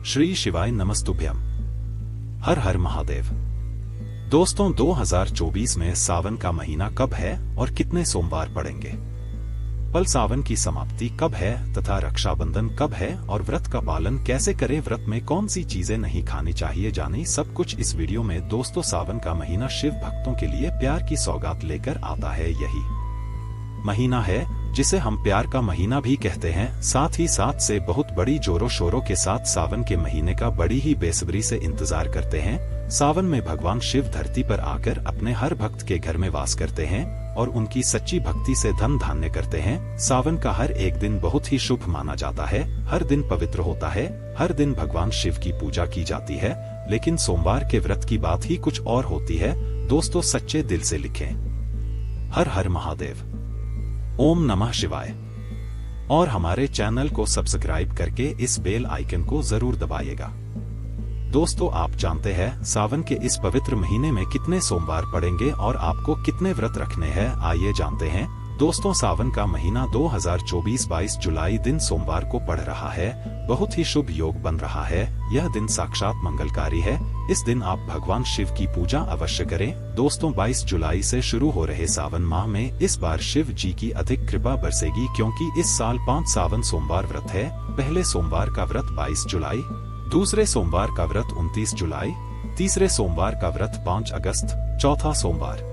श्री शिवाय नमस्तुभ्यम। हर हर महादेव। दोस्तों 2024 में सावन का महीना कब है और कितने सोमवार पड़ेंगे, पल सावन की समाप्ति कब है तथा रक्षाबंधन कब है और व्रत का पालन कैसे करें, व्रत में कौन सी चीजें नहीं खानी चाहिए, जाने सब कुछ इस वीडियो में। दोस्तों सावन का महीना शिव भक्तों के लिए प्यार की सौगात लेकर आता है। यही महीना है जिसे हम प्यार का महीना भी कहते हैं। साथ ही साथ से बहुत बड़ी जोरों शोरों के साथ सावन के महीने का बड़ी ही बेसब्री से इंतजार करते हैं। सावन में भगवान शिव धरती पर आकर अपने हर भक्त के घर में वास करते हैं और उनकी सच्ची भक्ति से धन धान्य करते हैं। सावन का हर एक दिन बहुत ही शुभ माना जाता है, हर दिन पवित्र होता है, हर दिन भगवान शिव की पूजा की जाती है। लेकिन सोमवार के व्रत की बात ही कुछ और होती है। दोस्तों सच्चे दिल से लिखें, हर हर महादेव, ओम नमः शिवाय, और हमारे चैनल को सब्सक्राइब करके इस बेल आइकन को जरूर दबाइएगा। दोस्तों आप जानते हैं सावन के इस पवित्र महीने में कितने सोमवार पड़ेंगे और आपको कितने व्रत रखने हैं, आइए जानते हैं। दोस्तों सावन का महीना 2024 22 जुलाई दिन सोमवार को पड़ रहा है। बहुत ही शुभ योग बन रहा है। यह दिन साक्षात मंगलकारी है। इस दिन आप भगवान शिव की पूजा अवश्य करें। दोस्तों 22 जुलाई से शुरू हो रहे सावन माह में इस बार शिव जी की अधिक कृपा बरसेगी, क्योंकि इस साल 5 सावन सोमवार व्रत है। पहले सोमवार का व्रत 22 जुलाई, दूसरे सोमवार का व्रत 29 जुलाई, तीसरे सोमवार का व्रत 5 अगस्त, चौथा सोमवार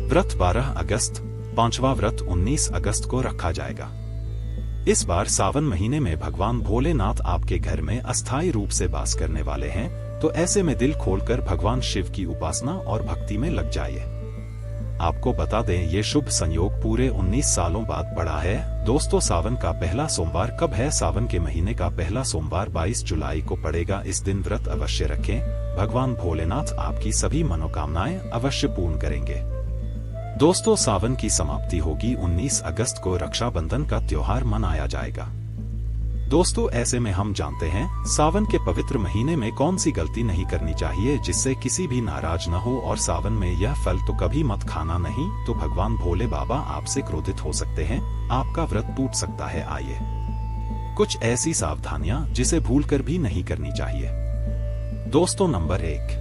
व्रत 12 अगस्त, पांचवा व्रत 19 अगस्त को रखा जाएगा। इस बार सावन महीने में भगवान भोलेनाथ आपके घर में अस्थायी रूप से वास करने वाले हैं, तो ऐसे में दिल खोलकर भगवान शिव की उपासना और भक्ति में लग जाइए। आपको बता दें ये शुभ संयोग पूरे 19 सालों बाद पड़ा है। दोस्तों सावन का पहला सोमवार कब है? सावन के महीने का पहला सोमवार 22 जुलाई को पड़ेगा। इस दिन व्रत अवश्य रखें। भगवान भोलेनाथ आपकी सभी मनोकामनाएं अवश्य पूर्ण करेंगे। दोस्तों सावन की समाप्ति होगी 19 अगस्त को, रक्षाबंधन का त्योहार मनाया जाएगा। दोस्तों ऐसे में हम जानते हैं सावन के पवित्र महीने में कौन सी गलती नहीं करनी चाहिए जिससे किसी भी नाराज न हो, और सावन में यह फल तो कभी मत खाना, नहीं तो भगवान भोले बाबा आपसे क्रोधित हो सकते हैं, आपका व्रत टूट सकता है। आइए कुछ ऐसी सावधानियां जिसे भूलकर भी नहीं करनी चाहिए। दोस्तों नंबर 1,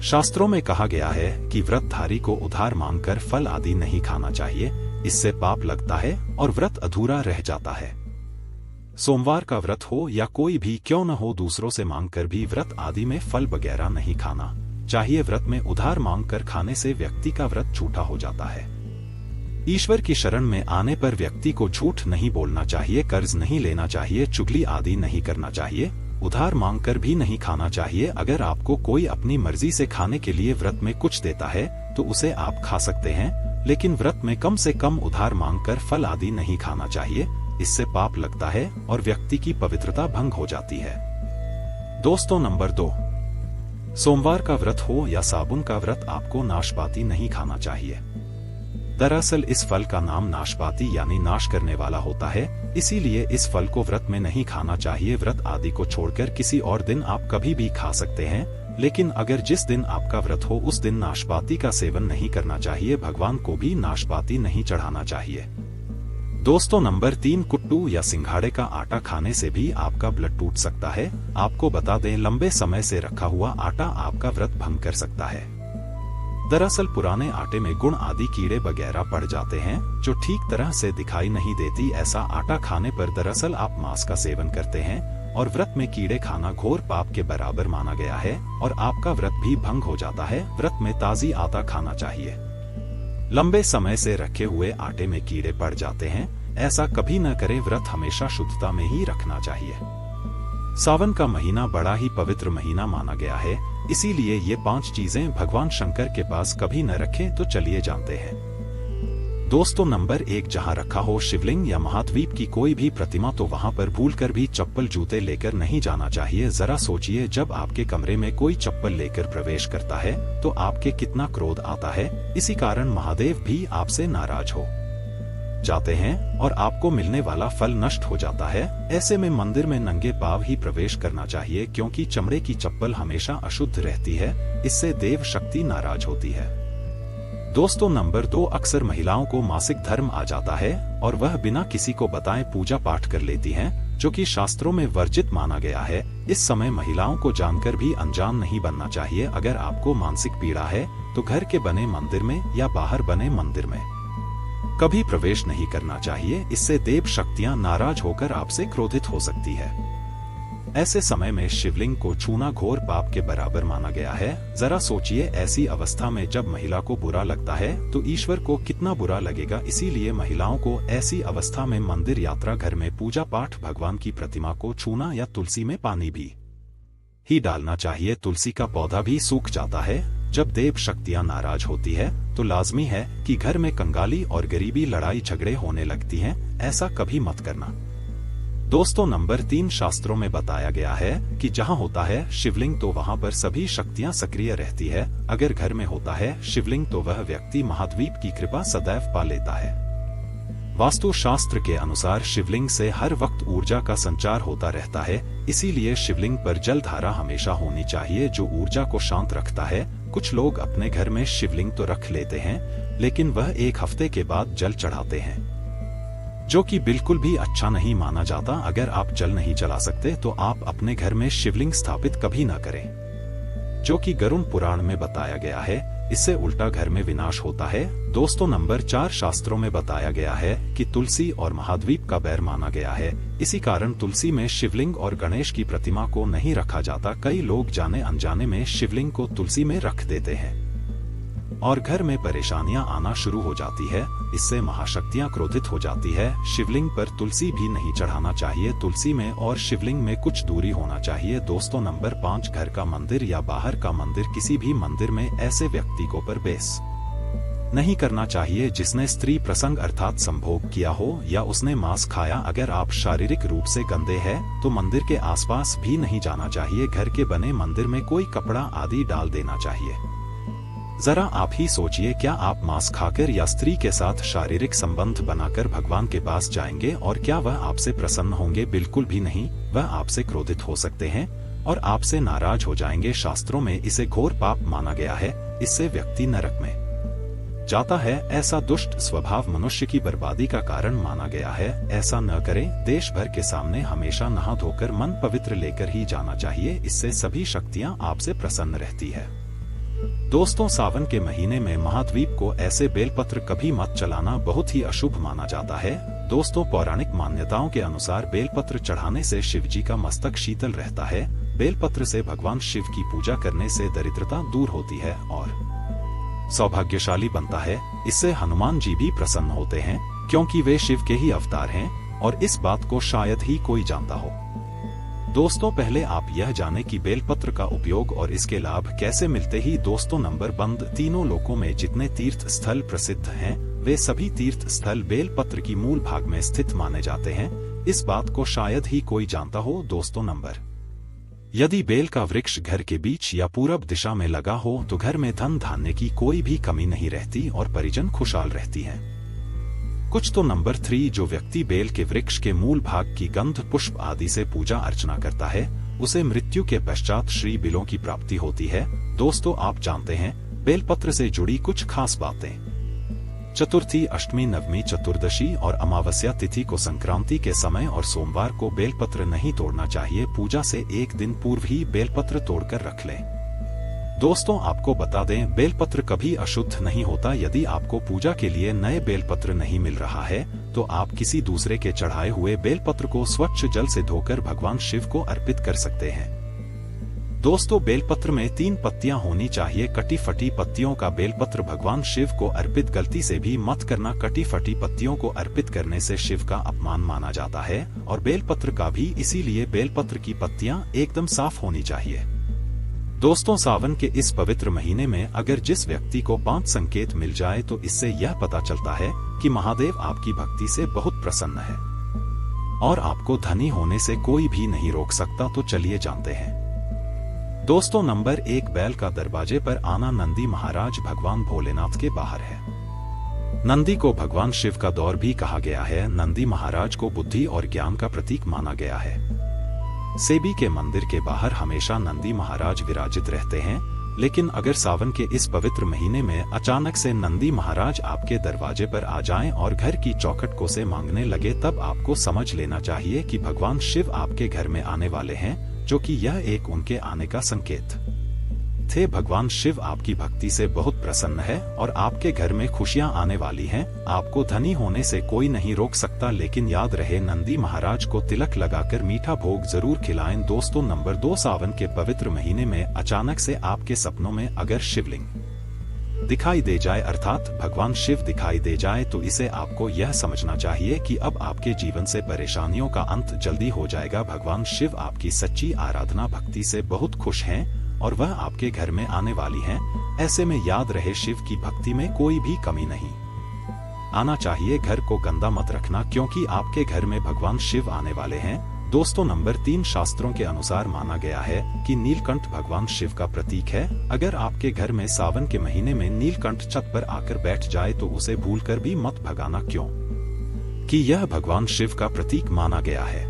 शास्त्रों में कहा गया है कि व्रतधारी को उधार मांगकर फल आदि नहीं खाना चाहिए, इससे पाप लगता है और व्रत अधूरा रह जाता है। सोमवार का व्रत हो या कोई भी क्यों न हो, दूसरों से मांगकर भी व्रत आदि में फल वगैरह नहीं खाना चाहिए। व्रत में उधार मांगकर खाने से व्यक्ति का व्रत झूठा हो जाता है। ईश्वर की शरण में आने पर व्यक्ति को झूठ नहीं बोलना चाहिए, कर्ज नहीं लेना चाहिए, चुगली आदि नहीं करना चाहिए, उधार मांगकर भी नहीं खाना चाहिए। अगर आपको कोई अपनी मर्जी से खाने के लिए व्रत में कुछ देता है तो उसे आप खा सकते हैं, लेकिन व्रत में कम से कम उधार मांगकर फल आदि नहीं खाना चाहिए, इससे पाप लगता है और व्यक्ति की पवित्रता भंग हो जाती है। दोस्तों नंबर 2, सोमवार का व्रत हो या साबुन का व्रत, आपको नाशपाती नहीं खाना चाहिए। दरअसल इस फल का नाम नाशपाती यानी नाश करने वाला होता है, इसीलिए इस फल को व्रत में नहीं खाना चाहिए। व्रत आदि को छोड़कर किसी और दिन आप कभी भी खा सकते हैं, लेकिन अगर जिस दिन आपका व्रत हो उस दिन नाशपाती का सेवन नहीं करना चाहिए। भगवान को भी नाशपाती नहीं चढ़ाना चाहिए। दोस्तों नंबर 3, कुट्टू या सिंघाड़े का आटा खाने से भी आपका ब्लड टूट सकता है। आपको बता दें लंबे समय से रखा हुआ आटा आपका व्रत भंग कर सकता है। दरअसल पुराने आटे में गुण आदि कीड़े वगैरह पड़ जाते हैं जो ठीक तरह से दिखाई नहीं देती। ऐसा आटा खाने पर दरअसल आप मांस का सेवन करते हैं और व्रत में कीड़े खाना घोर पाप के बराबर माना गया है और आपका व्रत भी भंग हो जाता है। व्रत में ताजी आटा खाना चाहिए। लंबे समय से रखे हुए आटे में कीड़े पड़ जाते हैं, ऐसा कभी न करें। व्रत हमेशा शुद्धता में ही रखना चाहिए। सावन का महीना बड़ा ही पवित्र महीना माना गया है, इसीलिए ये 5 चीजें भगवान शंकर के पास कभी न रखें। तो चलिए जानते हैं। दोस्तों नंबर 1, जहां रखा हो शिवलिंग या महाद्वीप की कोई भी प्रतिमा तो वहां पर भूलकर भी चप्पल जूते लेकर नहीं जाना चाहिए। जरा सोचिए जब आपके कमरे में कोई चप्पल लेकर प्रवेश करता है तो आपके कितना क्रोध आता है। इसी कारण महादेव भी आपसे नाराज हो जाते हैं और आपको मिलने वाला फल नष्ट हो जाता है। ऐसे में मंदिर में नंगे पांव ही प्रवेश करना चाहिए, क्योंकि चमड़े की चप्पल हमेशा अशुद्ध रहती है, इससे देव शक्ति नाराज होती है। दोस्तों नंबर 2, अक्सर महिलाओं को मासिक धर्म आ जाता है और वह बिना किसी को बताए पूजा पाठ कर लेती हैं। जो कि शास्त्रों में वर्जित माना गया है। इस समय महिलाओं को जानकर भी अनजान नहीं बनना चाहिए। अगर आपको मानसिक पीड़ा है तो घर के बने मंदिर में या बाहर बने मंदिर में कभी प्रवेश नहीं करना चाहिए। इससे देव शक्तियां नाराज होकर आपसे क्रोधित हो सकती है। ऐसे समय में शिवलिंग को छूना घोर पाप के बराबर माना गया है। जरा सोचिए, ऐसी अवस्था में जब महिला को बुरा लगता है तो ईश्वर को कितना बुरा लगेगा। इसीलिए महिलाओं को ऐसी अवस्था में मंदिर, यात्रा, घर में पूजा पाठ, भगवान की प्रतिमा को छूना या तुलसी में पानी भी ही डालना चाहिए। तुलसी का पौधा भी सूख जाता है। जब देव शक्तियां नाराज होती है तो लाजमी है कि घर में कंगाली और गरीबी, लड़ाई झगड़े होने लगती हैं। ऐसा कभी मत करना। दोस्तों, नंबर 3, शास्त्रों में बताया गया है कि जहां होता है शिवलिंग तो वहां पर सभी शक्तियां सक्रिय रहती है। अगर घर में होता है शिवलिंग तो वह व्यक्ति महाद्वीप की कृपा सदैव पा लेता है। वास्तु शास्त्र के अनुसार शिवलिंग से हर वक्त ऊर्जा का संचार होता रहता है। इसीलिए शिवलिंग पर जल धारा हमेशा होनी चाहिए, जो ऊर्जा को शांत रखता है। कुछ लोग अपने घर में शिवलिंग तो रख लेते हैं, लेकिन वह एक हफ्ते के बाद जल चढ़ाते हैं, जो कि बिल्कुल भी अच्छा नहीं माना जाता। अगर आप जल नहीं चला सकते तो आप अपने घर में शिवलिंग स्थापित कभी न करें, जो कि गरुड़ पुराण में बताया गया है। इससे उल्टा घर में विनाश होता है। दोस्तों, नंबर 4, शास्त्रों में बताया गया है कि तुलसी और महाद्वीप का बैर माना गया है। इसी कारण तुलसी में शिवलिंग और गणेश की प्रतिमा को नहीं रखा जाता। कई लोग जाने अनजाने में शिवलिंग को तुलसी में रख देते हैं और घर में परेशानियां आना शुरू हो जाती है। इससे महाशक्तियां क्रोधित हो जाती है। शिवलिंग पर तुलसी भी नहीं चढ़ाना चाहिए। तुलसी में और शिवलिंग में कुछ दूरी होना चाहिए। दोस्तों, नंबर 5, घर का मंदिर या बाहर का मंदिर, किसी भी मंदिर में ऐसे व्यक्ति को प्रवेश नहीं करना चाहिए जिसने स्त्री प्रसंग अर्थात संभोग किया हो या उसने मांस खाया। अगर आप शारीरिक रूप से गंदे हैं तो मंदिर के आसपास भी नहीं जाना चाहिए। घर के बने मंदिर में कोई कपड़ा आदि डाल देना चाहिए। जरा आप ही सोचिए, क्या आप मांस खाकर या स्त्री के साथ शारीरिक संबंध बनाकर भगवान के पास जाएंगे और क्या वह आपसे प्रसन्न होंगे? बिल्कुल भी नहीं। वह आपसे क्रोधित हो सकते हैं और आपसे नाराज हो जाएंगे। शास्त्रों में इसे घोर पाप माना गया है। इससे व्यक्ति नरक में जाता है। ऐसा दुष्ट स्वभाव मनुष्य की बर्बादी का कारण माना गया है। ऐसा न करें। देश भर के सामने हमेशा नहा धोकर मन पवित्र लेकर ही जाना चाहिए। इससे सभी शक्तियां आपसे प्रसन्न रहती है। दोस्तों, सावन के महीने में महाद्वीप को ऐसे बेलपत्र कभी मत चलाना, बहुत ही अशुभ माना जाता है। दोस्तों, पौराणिक मान्यताओं के अनुसार बेलपत्र चढ़ाने से शिवजी का मस्तक शीतल रहता है। बेलपत्र से भगवान शिव की पूजा करने से दरिद्रता दूर होती है और सौभाग्यशाली बनता है। इससे हनुमान जी भी प्रसन्न होते हैं, क्योंकि वे शिव के ही अवतार हैं और इस बात को शायद ही कोई जानता हो। दोस्तों, पहले आप यह जाने कि बेलपत्र का उपयोग और इसके लाभ कैसे मिलते ही। दोस्तों, नंबर बंद, तीनों लोकों में जितने तीर्थ स्थल प्रसिद्ध हैं वे सभी तीर्थ स्थल बेलपत्र की मूल भाग में स्थित माने जाते हैं। इस बात को शायद ही कोई जानता हो। दोस्तों, नंबर यदि बेल का वृक्ष घर के बीच या पूरब दिशा में लगा हो तो घर में धन धान्य की कोई भी कमी नहीं रहती और परिजन खुशहाल रहती हैं। कुछ तो नंबर 3, जो व्यक्ति बेल के वृक्ष के मूल भाग की गंध, पुष्प आदि से पूजा अर्चना करता है उसे मृत्यु के पश्चात श्री बिलों की प्राप्ति होती है। दोस्तों, आप जानते हैं बेलपत्र से जुड़ी कुछ खास बातें। चतुर्थी, अष्टमी, नवमी, चतुर्दशी और अमावस्या तिथि को संक्रांति के समय और सोमवार को बेलपत्र नहीं तोड़ना चाहिए। पूजा से एक दिन पूर्व ही बेलपत्र तोड़कर रख लें। दोस्तों, आपको बता दें, बेलपत्र कभी अशुद्ध नहीं होता। यदि आपको पूजा के लिए नए बेलपत्र नहीं मिल रहा है तो आप किसी दूसरे के चढ़ाए हुए बेलपत्र को स्वच्छ जल से धोकर भगवान शिव को अर्पित कर सकते हैं। दोस्तों, बेलपत्र में 3 पत्तियां होनी चाहिए। कटी फटी पत्तियों का बेलपत्र भगवान शिव को अर्पित गलती से भी मत करना। कटी फटी पत्तियों को अर्पित करने से शिव का अपमान माना जाता है और बेलपत्र का भी। इसीलिए बेलपत्र की पत्तियां एकदम साफ होनी चाहिए। दोस्तों, सावन के इस पवित्र महीने में अगर जिस व्यक्ति को 5 संकेत मिल जाए तो इससे यह पता चलता है कि महादेव आपकी भक्ति से बहुत प्रसन्न है और आपको धनी होने से कोई भी नहीं रोक सकता। तो चलिए जानते हैं। दोस्तों, नंबर 1, बैल का दरवाजे पर आना। नंदी महाराज भगवान भोलेनाथ के बाहर है। नंदी को भगवान शिव का दौर भी कहा गया है। नंदी महाराज को बुद्धि और ज्ञान का प्रतीक माना गया है। सेबी के मंदिर के बाहर हमेशा नंदी महाराज विराजित रहते हैं। लेकिन अगर सावन के इस पवित्र महीने में अचानक से नंदी महाराज आपके दरवाजे पर आ जाएं और घर की चौखट को से मांगने लगे, तब आपको समझ लेना चाहिए कि भगवान शिव आपके घर में आने वाले हैं, जो कि यह एक उनके आने का संकेत थे। भगवान शिव आपकी भक्ति से बहुत प्रसन्न है और आपके घर में खुशियां आने वाली हैं। आपको धनी होने से कोई नहीं रोक सकता, लेकिन याद रहे नंदी महाराज को तिलक लगाकर मीठा भोग जरूर खिलाएं। दोस्तों, नंबर 2, सावन के पवित्र महीने में अचानक से आपके सपनों में अगर शिवलिंग दिखाई दे जाए, अर्थात भगवान शिव दिखाई दे जाए, तो इसे आपको यह समझना चाहिए कि अब आपके जीवन से परेशानियों का अंत जल्दी हो जाएगा। भगवान शिव आपकी सच्ची आराधना भक्ति से बहुत खुश हैं और वह आपके घर में आने वाली हैं। ऐसे में याद रहे, शिव की भक्ति में कोई भी कमी नहीं आना चाहिए। घर को गंदा मत रखना, क्योंकि आपके घर में भगवान शिव आने वाले हैं। दोस्तों, नंबर 3, शास्त्रों के अनुसार माना गया है कि नीलकंठ भगवान शिव का प्रतीक है। अगर आपके घर में सावन के महीने में नीलकंठ छत पर आकर बैठ जाए तो उसे भूलकर भी मत भगाना, क्यों कि यह भगवान शिव का प्रतीक माना गया है।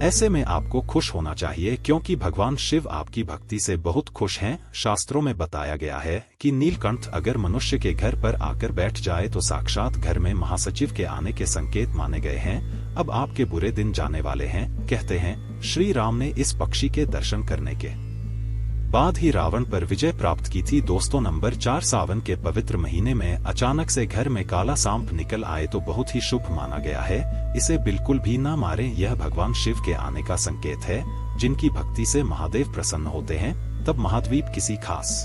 ऐसे में आपको खुश होना चाहिए, क्योंकि भगवान शिव आपकी भक्ति से बहुत खुश हैं। शास्त्रों में बताया गया है कि नीलकंठ अगर मनुष्य के घर पर आकर बैठ जाए तो साक्षात घर में महासचिव के आने के संकेत माने गए हैं। अब आपके बुरे दिन जाने वाले हैं। कहते हैं श्री राम ने इस पक्षी के दर्शन करने के बाद ही रावण पर विजय प्राप्त की थी। दोस्तों, नंबर 4, सावन के पवित्र महीने में अचानक से घर में काला सांप निकल आए तो बहुत ही शुभ माना गया है। इसे बिल्कुल भी न मारें, यह भगवान शिव के आने का संकेत है। जिनकी भक्ति से महादेव प्रसन्न होते हैं, तब महाद्वीप किसी खास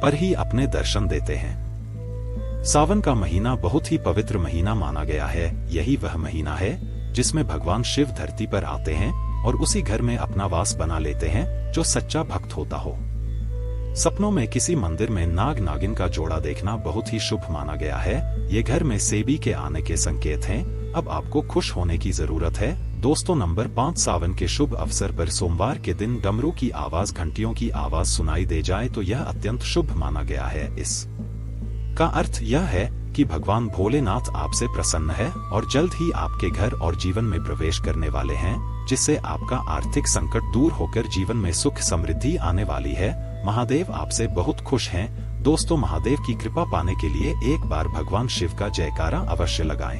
पर ही अपने दर्शन देते हैं। सावन का महीना बहुत ही पवित्र महीना माना गया है। यही वह महीना है जिसमें भगवान शिव धरती पर आते हैं और उसी घर में अपना वास बना लेते हैं जो सच्चा भक्त होता हो। सपनों में किसी मंदिर में नाग नागिन का जोड़ा देखना बहुत ही शुभ माना गया है। ये घर में सेबी के आने के संकेत हैं। अब आपको खुश होने की जरूरत है। दोस्तों, नंबर 5, सावन के शुभ अवसर पर सोमवार के दिन डमरू की आवाज, घंटियों की आवाज सुनाई दे जाए तो यह अत्यंत शुभ माना गया है। इस का अर्थ यह है कि भगवान भोलेनाथ आपसे प्रसन्न है और जल्द ही आपके घर और जीवन में प्रवेश करने वाले हैं, जिससे आपका आर्थिक संकट दूर होकर जीवन में सुख समृद्धि आने वाली है। महादेव आपसे बहुत खुश हैं। दोस्तों, महादेव की कृपा पाने के लिए एक बार भगवान शिव का जयकारा अवश्य लगाएं।